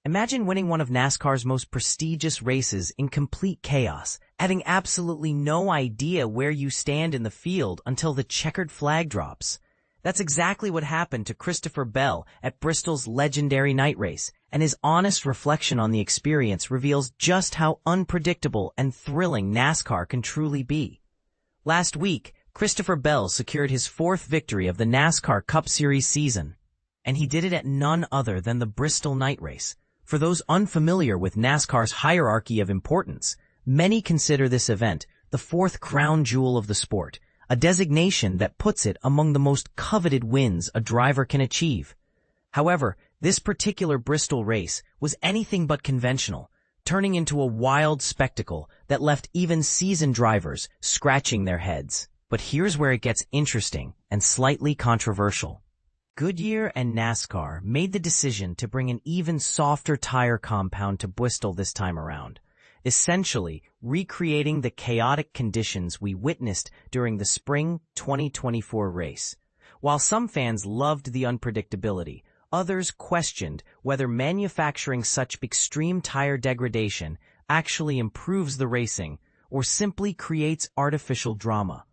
Imagine winning one of NASCAR's most prestigious races in complete chaos, having absolutely no idea where you stand in the field until the checkered flag drops. That's exactly what happened to Christopher Bell at Bristol's legendary night race, and his honest reflection on the experience reveals just how unpredictable and thrilling NASCAR can truly be. Last week, Christopher Bell secured his fourth victory of the NASCAR Cup Series season, and he did it at none other than the Bristol Night Race. For those unfamiliar with NASCAR's hierarchy of importance, many consider this event the fourth crown jewel of the sport, a designation that puts it among the most coveted wins a driver can achieve. However, this particular Bristol race was anything but conventional, turning into a wild spectacle that left even seasoned drivers scratching their heads. But here's where it gets interesting and slightly controversial. Goodyear and NASCAR made the decision to bring an even softer tire compound to Bristol this time around, essentially recreating the chaotic conditions we witnessed during the spring 2024 race. While some fans loved the unpredictability, others questioned whether manufacturing such extreme tire degradation actually improves the racing or simply creates artificial drama.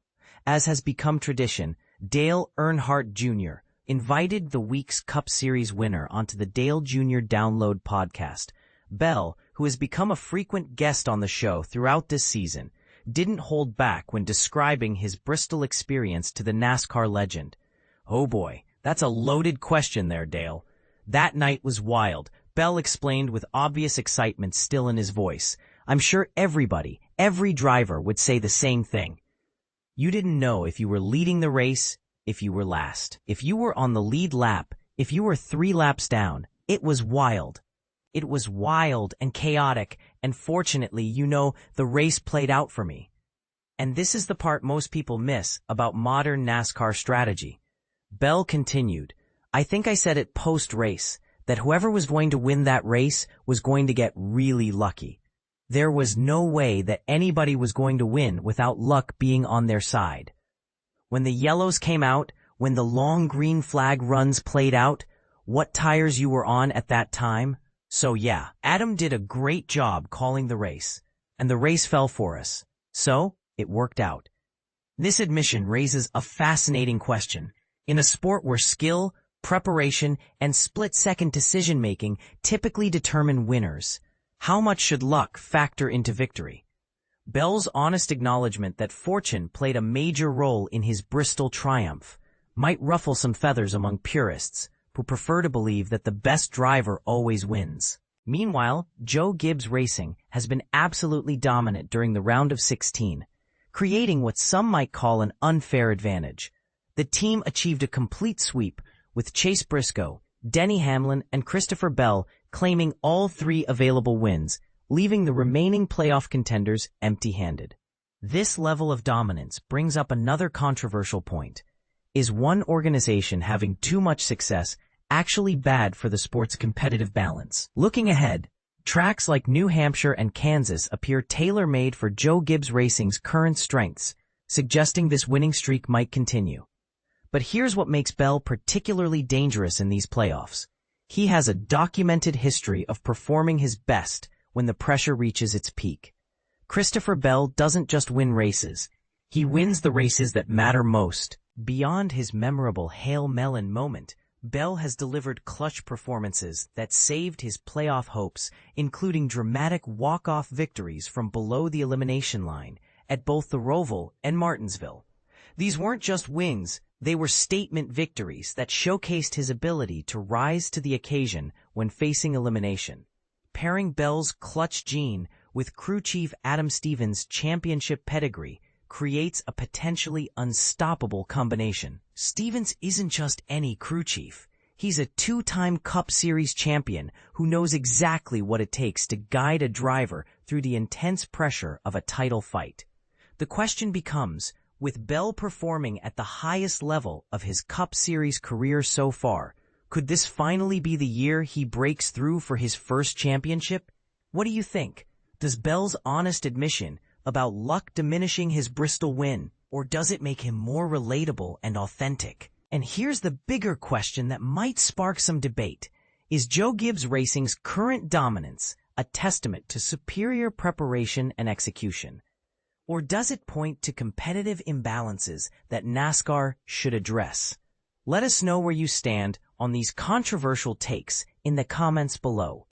As has become tradition, Dale Earnhardt Jr. invited the week's Cup Series winner onto the Dale Jr. Download podcast. Bell, who has become a frequent guest on the show throughout this season, didn't hold back when describing his Bristol experience to the NASCAR legend. "Oh boy, that's a loaded question there, Dale. That night was wild," Bell explained with obvious excitement still in his voice. "I'm sure every driver would say the same thing. You didn't know if you were leading the race, if you were last, if you were on the lead lap, if you were 3 laps down. It was wild. It was wild and chaotic, and fortunately, the race played out for me." And this is the part most people miss about modern NASCAR strategy. Bell continued, "I think I said it post-race, that whoever was going to win that race was going to get really lucky. There was no way that anybody was going to win without luck being on their side. When the yellows came out, when the long green flag runs played out, what tires you were on at that time? So yeah, Adam did a great job calling the race, and the race fell for us. So, it worked out." This admission raises a fascinating question. In a sport where skill, preparation, and split-second decision-making typically determine winners, how much should luck factor into victory? Bell's honest acknowledgement that fortune played a major role in his Bristol triumph might ruffle some feathers among purists who prefer to believe that the best driver always wins. Meanwhile, Joe Gibbs Racing has been absolutely dominant during the round of 16, creating what some might call an unfair advantage. The team achieved a complete sweep, with Chase Briscoe, Denny Hamlin, and Christopher Bell claiming all 3 available wins, leaving the remaining playoff contenders empty-handed. This level of dominance brings up another controversial point. Is one organization having too much success actually bad for the sport's competitive balance? Looking ahead, tracks like New Hampshire and Kansas appear tailor-made for Joe Gibbs Racing's current strengths, suggesting this winning streak might continue. But here's what makes Bell particularly dangerous in these playoffs. He has a documented history of performing his best when the pressure reaches its peak. Christopher Bell doesn't just win races. He wins the races that matter most. Beyond his memorable Hail Melon moment, Bell has delivered clutch performances that saved his playoff hopes, including dramatic walk-off victories from below the elimination line at both the Roval and Martinsville. These weren't just wins, they were statement victories that showcased his ability to rise to the occasion when facing elimination. Pairing Bell's clutch gene with crew chief Adam Stevens' championship pedigree creates a potentially unstoppable combination. Stevens isn't just any crew chief. He's a 2-time Cup Series champion who knows exactly what it takes to guide a driver through the intense pressure of a title fight. The question becomes, with Bell performing at the highest level of his Cup Series career so far, could this finally be the year he breaks through for his first championship? What do you think? Does Bell's honest admission about luck diminishing his Bristol win, or does it make him more relatable and authentic? And here's the bigger question that might spark some debate. Is Joe Gibbs Racing's current dominance a testament to superior preparation and execution? Or does it point to competitive imbalances that NASCAR should address? Let us know where you stand on these controversial takes in the comments below.